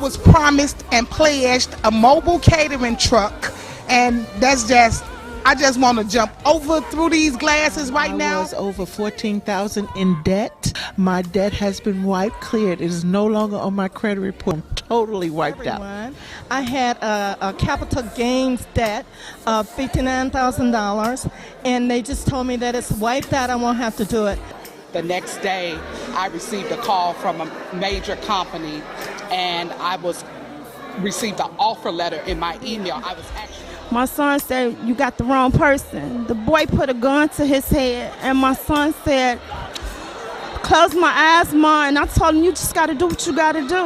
was promised and pledged a mobile catering truck, and I just want to jump over through these glasses right now. I was over $14,000 in debt. My debt has been wiped, cleared. It is no longer on my credit report. I'm totally wiped out. I had a capital gains debt of $59,000, and they just told me that it's wiped out. I won't have to do it. The next day, I received a call from a major company, and received an offer letter in my email. My son said, "You got the wrong person." The boy put a gun to his head, and my son said, "Close my eyes, Ma." And I told him, "You just got to do what you got to do."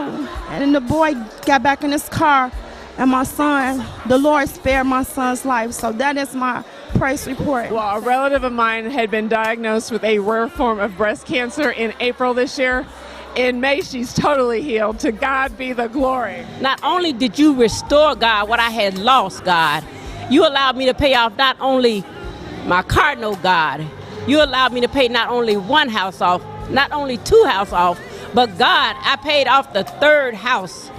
And then the boy got back in his car, and the Lord spared my son's life. So that is my praise report. Well, a relative of mine had been diagnosed with a rare form of breast cancer in April this year. In May, she's totally healed. To God be the glory. Not only did you restore, God, what I had lost, God, you allowed me to pay off not only my car note, God, you allowed me to pay not only one house off, not only two houses off, but God, I paid off the third house.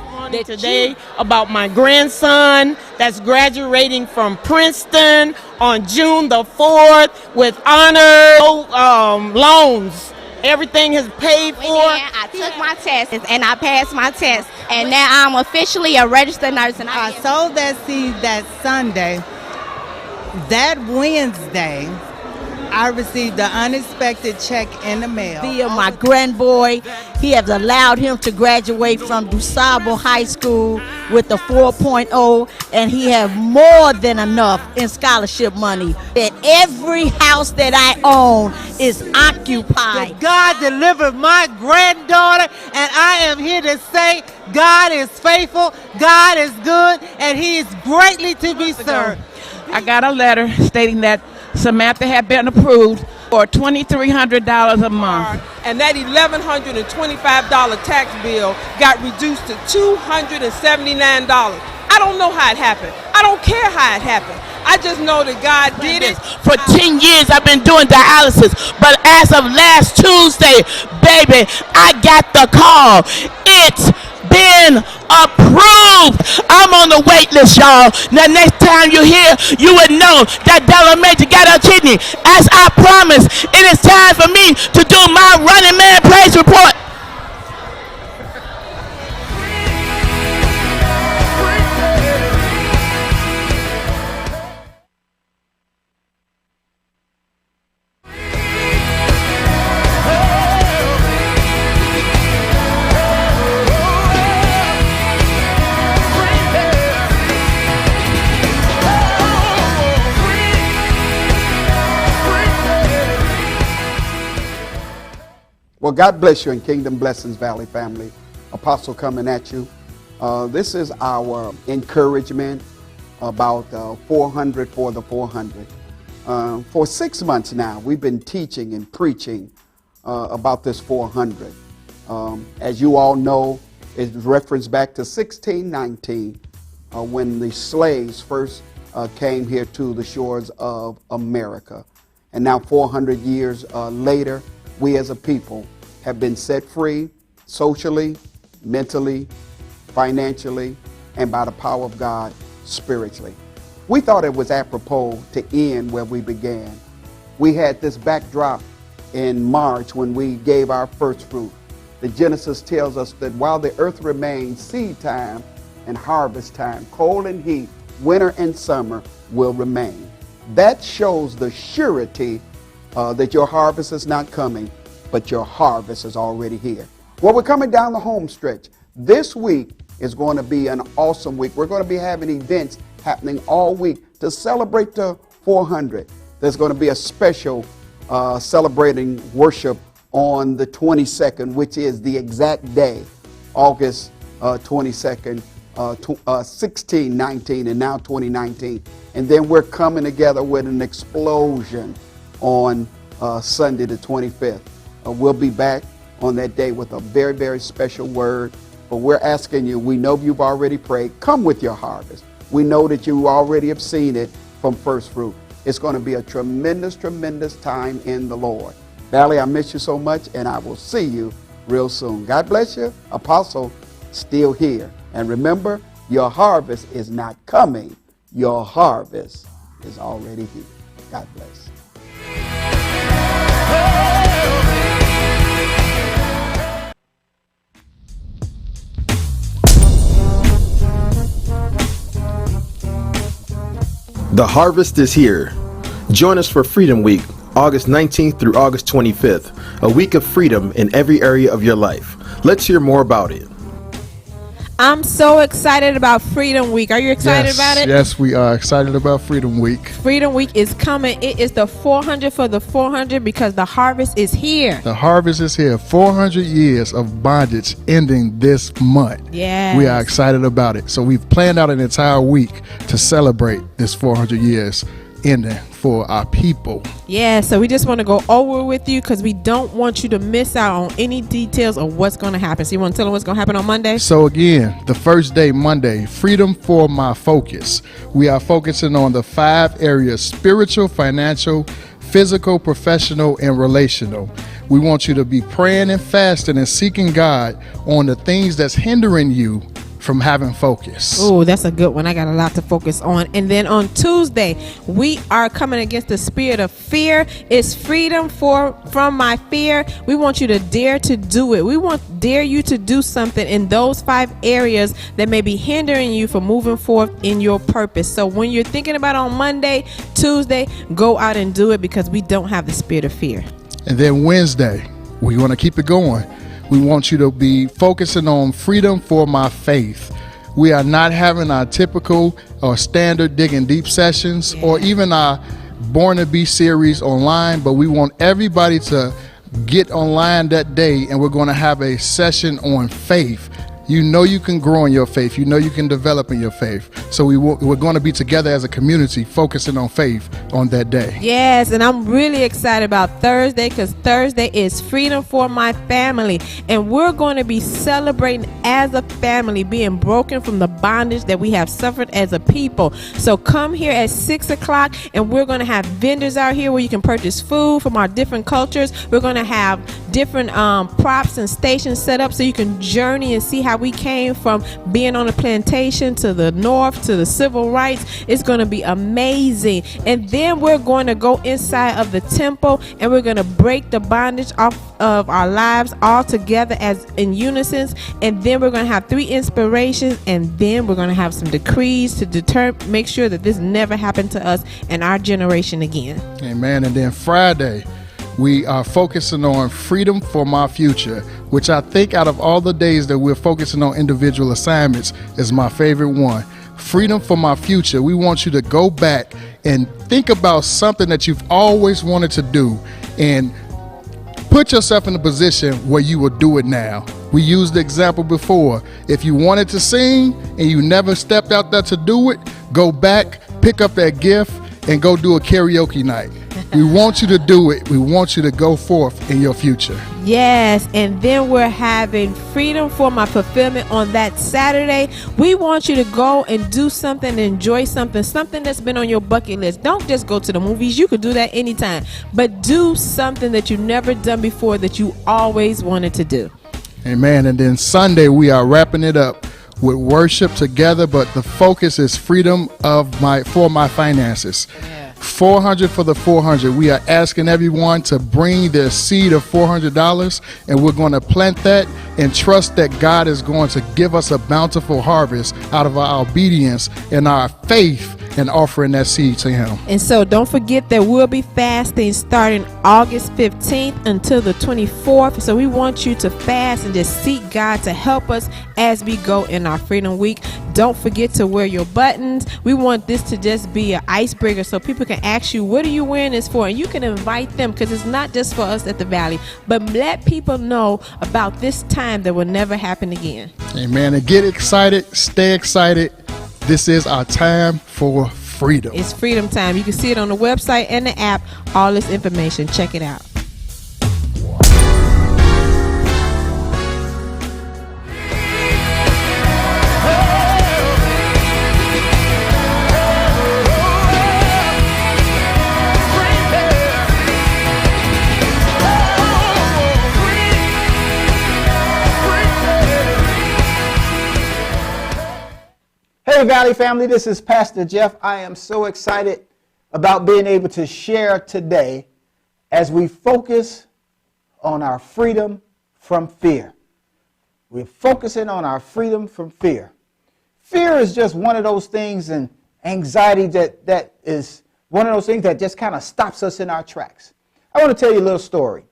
Today about my grandson that's graduating from Princeton on June the 4th with honor, loans. Everything is paid for. I took my test and I passed my test, and now I'm officially a registered nurse. And I sowed that seed that Sunday. That Wednesday, I received an unexpected check in the mail. Via my grandboy, he has allowed him to graduate from DuSable High School with a 4.0, and he has more than enough in scholarship money. That every house that I own is occupied. That God delivered my granddaughter, and I am here to say God is faithful, God is good, and He is greatly to be served. I got a letter stating that Samantha had been approved for $2,300 a month. And that $1,125 tax bill got reduced to $279. I don't know how it happened. I don't care how it happened. I just know that God did it. For 10 years I've been doing dialysis, but as of last Tuesday, baby, I got the call. It's been approved. I'm on the wait list, y'all. Now next time you're here, you would know that Della Major got her kidney. As I promised, it is time for me to do my running man praise report. Well, God bless you and Kingdom Blessings Valley family. Apostle coming at you. This is our encouragement about 400 for the 400. For 6 months now, we've been teaching and preaching about this 400. As you all know, it's referenced back to 1619 when the slaves first came here to the shores of America. And now 400 years later, we as a people have been set free socially, mentally, financially, and by the power of God, spiritually. We thought it was apropos to end where we began. We had this backdrop in March when we gave our first fruit. The Genesis tells us that while the earth remains, seed time and harvest time, cold and heat, winter and summer will remain. That shows the surety that your harvest is not coming, but your harvest is already here. Well, we're coming down the home stretch. This week is going to be an awesome week. We're going to be having events happening all week to celebrate the 400. There's going to be a special celebrating worship on the 22nd, which is the exact day, August 22nd, 1619 and now 2019. And then we're coming together with an explosion on Sunday the 25th. We'll be back on that day with a very, very special word. But we're asking you, we know you've already prayed. Come with your harvest. We know that you already have seen it from first fruit. It's going to be a tremendous, tremendous time in the Lord. Valley, I miss you so much, and I will see you real soon. God bless you. Apostle, still here. And remember, your harvest is not coming. Your harvest is already here. God bless. The harvest is here. Join us for Freedom Week, August 19th through August 25th, a week of freedom in every area of your life. Let's hear more about it. I'm so excited about Freedom Week. Are you excited about it? Yes, we are excited about Freedom Week. Freedom Week is coming. It is the 400 for the 400 because the harvest is here. The harvest is here. 400 years of bondage ending this month. Yes. We are excited about it. So we've planned out an entire week to celebrate this 400 years ending for our people. Yeah, so we just want to go over with you because we don't want you to miss out on any details of what's going to happen. So you want to tell them what's going to happen on Monday? So again, the first day, Monday, Freedom for My Focus. We are focusing on the 5 areas: spiritual, financial, physical, professional, and relational. We want you to be praying and fasting and seeking God on the things that's hindering you from having focus. Oh, that's a good one. I got a lot to focus on. And then on Tuesday, we are coming against the spirit of fear. It's freedom from my fear. We want you to dare to do it. We dare you to do something in those 5 areas that may be hindering you from moving forth in your purpose. So when you're thinking about on Monday, Tuesday, go out and do it because we don't have the spirit of fear. And then Wednesday, we want to keep it going. We want you to be focusing on freedom for my faith. We are not having our typical or standard digging deep sessions or even our Born to Be series online, but we want everybody to get online that day, and we're going to have a session on faith. You know you can grow in your faith. You know you can develop in your faith. So we're going to be together as a community focusing on faith on that day. Yes, and I'm really excited about Thursday because Thursday is Freedom for My Family. And we're going to be celebrating as a family, being broken from the bondage that we have suffered as a people. So come here at 6 o'clock and we're going to have vendors out here where you can purchase food from our different cultures. We're going to have different props and stations set up so you can journey and see how we came from being on a plantation to the north to the civil rights. It's going to be amazing. And then we're going to go inside of the temple and we're going to break the bondage off of our lives all together as in unison. And then we're going to have 3 inspirations, and then we're going to have some decrees to make sure that this never happened to us and our generation again. Amen. And then Friday, we are focusing on freedom for my future, which I think out of all the days that we're focusing on individual assignments is my favorite one. Freedom for my future. We want you to go back and think about something that you've always wanted to do and put yourself in a position where you will do it now. We used the example before. If you wanted to sing and you never stepped out there to do it, go back, pick up that gift, and go do a karaoke night. We want you to do it. We want you to go forth in your future. Yes, and then we're having Freedom for My Fulfillment on that Saturday. We want you to go and do something, enjoy something that's been on your bucket list. Don't just go to the movies. You could do that anytime. But do something that you've never done before that you always wanted to do. Amen. And then Sunday, we are wrapping it up with worship together, but the focus is freedom for my finances. 400 for the 400. We are asking everyone to bring their seed of $400, and we're going to plant that and trust that God is going to give us a bountiful harvest out of our obedience and our faith and offering that seed to Him. And so don't forget that we'll be fasting starting August 15th until the 24th. So we want you to fast and just seek God to help us as we go in our Freedom Week. Don't forget to wear your buttons. We want this to just be an icebreaker so people can ask you, what are you wearing this for? And you can invite them because it's not just for us at the Valley, but let people know about this time that will never happen again. Amen. And get excited. Stay excited. This is our time for freedom. It's freedom time. You can see it on the website and the app. All this information. Check it out. Hey, Valley family, this is Pastor Jeff. I am so excited about being able to share today as we focus on our freedom from fear. We're focusing on our freedom from fear. Fear is just one of those things, and anxiety that is one of those things that just kind of stops us in our tracks. I want to tell you a little story.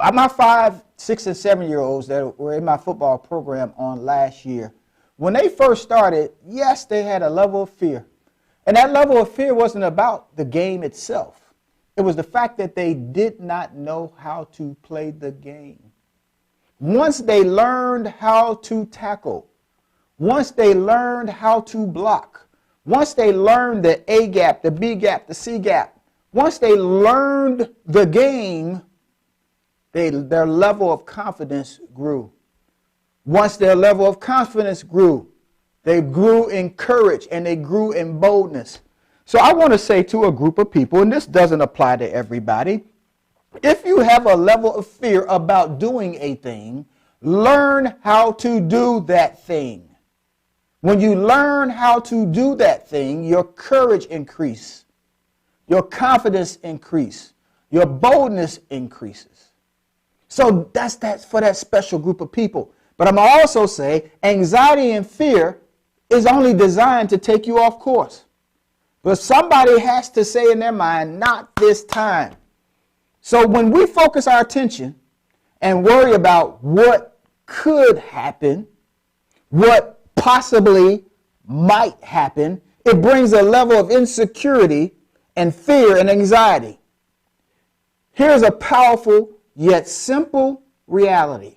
My 5, 6, and 7-year-olds that were in my football program on last year, when they first started, yes, they had a level of fear. And that level of fear wasn't about the game itself. It was the fact that they did not know how to play the game. Once they learned how to tackle, once they learned how to block, once they learned the A gap, the B gap, the C gap, once they learned the game, their level of confidence grew. Once their level of confidence grew, they grew in courage and they grew in boldness. So I want to say to a group of people, and this doesn't apply to everybody, if you have a level of fear about doing a thing, learn how to do that thing. When you learn how to do that thing, your courage increases, your confidence increases, your boldness increases. So that's for that special group of people. But I'm going to also say anxiety and fear is only designed to take you off course. But somebody has to say in their mind, not this time. So when we focus our attention and worry about what could happen, what possibly might happen, it brings a level of insecurity and fear and anxiety. Here's a powerful yet simple reality.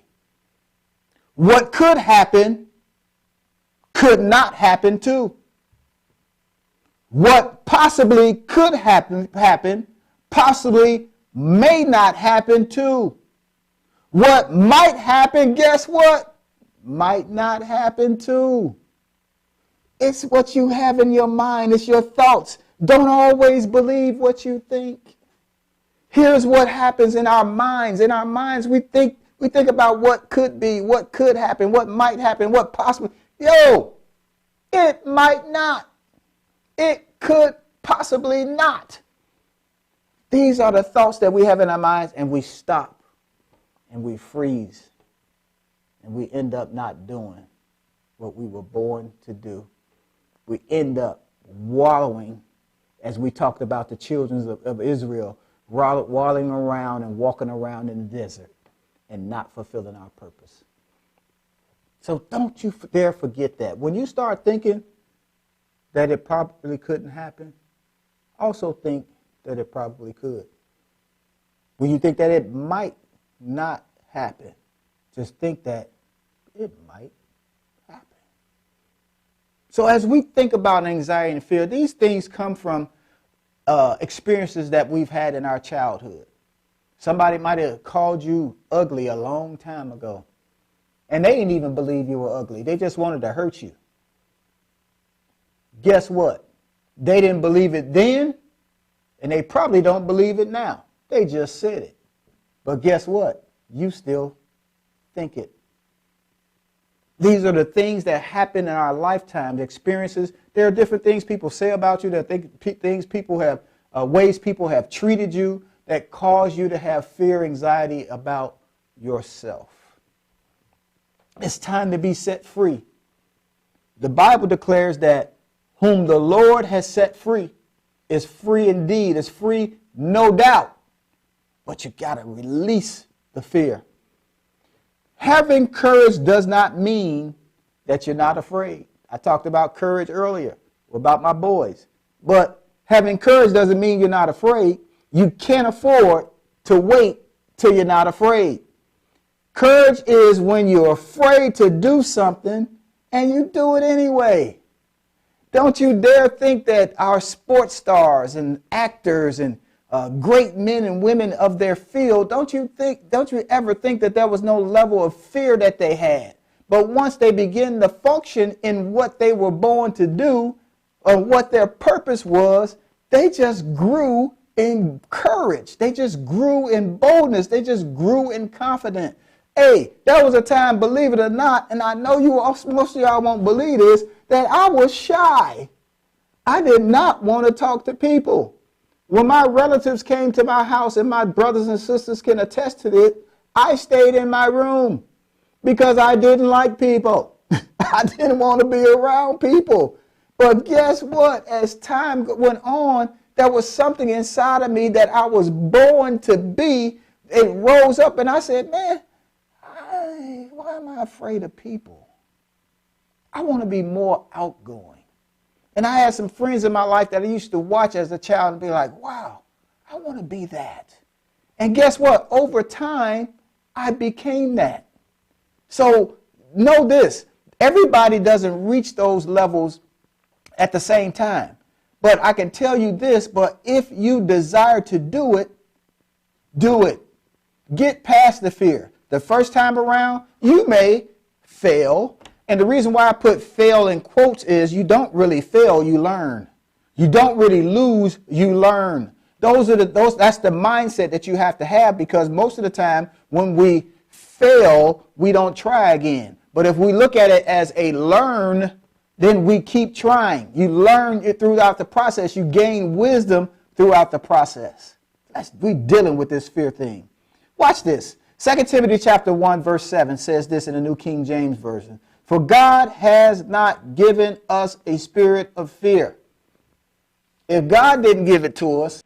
What could happen could not happen too. What possibly could happen possibly may not happen too. What might happen, guess what? Might not happen too. It's what you have in your mind. It's your thoughts. Don't always believe what you think. Here's what happens in our minds. In our minds, we think about what could be, what could happen, what might happen, what possibly. It might not. It could possibly not. These are the thoughts that we have in our minds, and we stop and we freeze and we end up not doing what we were born to do. We end up wallowing, as we talked about the children of Israel, wallowing around and walking around in the desert and not fulfilling our purpose. So don't you dare forget that. When you start thinking that it probably couldn't happen, also think that it probably could. When you think that it might not happen, just think that it might happen. So as we think about anxiety and fear, these things come from experiences that we've had in our childhood. Somebody might have called you ugly a long time ago, and they didn't even believe you were ugly. They just wanted to hurt you. Guess what? They didn't believe it then, and they probably don't believe it now. They just said it. But guess what? You still think it. These are the things that happen in our lifetime, the experiences. There are different things people say about you, there are things people have, ways people have treated you that cause you to have fear, anxiety about yourself. It's time to be set free. The Bible declares that whom the Lord has set free is free indeed, is free no doubt. But you got to release the fear. Having courage does not mean that you're not afraid. I talked about courage earlier, about my boys. But having courage doesn't mean you're not afraid. You can't afford to wait till you're not afraid. Courage is when you're afraid to do something and you do it anyway. Don't you dare think that our sports stars and actors and great men and women of their field, don't you ever think that there was no level of fear that they had. But once they begin to function in what they were born to do, or what their purpose was, they just grew in courage. They just grew in boldness. They just grew in confidence. Hey, there was a time, believe it or not, and I know most of y'all won't believe this, that I was shy. I did not want to talk to people. When my relatives came to my house, and my brothers and sisters can attest to it, I stayed in my room because I didn't like people. I didn't want to be around people. But guess what? As time went on, there was something inside of me that I was born to be. It rose up, and I said, man, why am I afraid of people? I want to be more outgoing. And I had some friends in my life that I used to watch as a child and be like, wow, I want to be that. And guess what? Over time, I became that. So know this, everybody doesn't reach those levels at the same time. But I can tell you this, but if you desire to do it, do it. Get past the fear. The first time around, you may fail. And the reason why I put fail in quotes is you don't really fail, you learn. You don't really lose, you learn. That's the mindset that you have to have, because most of the time when we fail, we don't try again. But if we look at it as a learn, then we keep trying. You learn it throughout the process. You gain wisdom throughout the process. We're dealing with this fear thing. Watch this. 2 Timothy chapter 1 verse 7 says this in the New King James Version. For God has not given us a spirit of fear. If God didn't give it to us,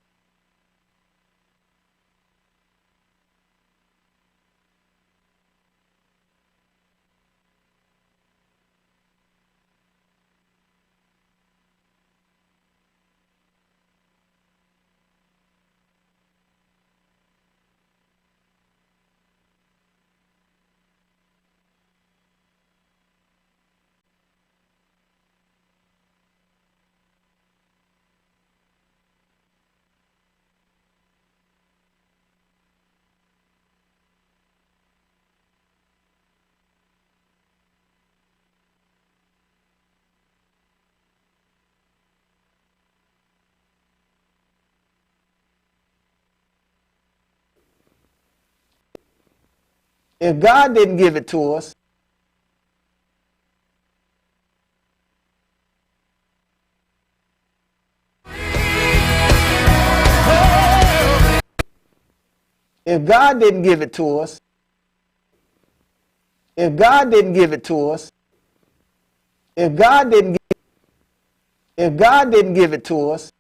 if God didn't give it to us, if God didn't give it to us, if God didn't give it to us, if God didn't give it to us,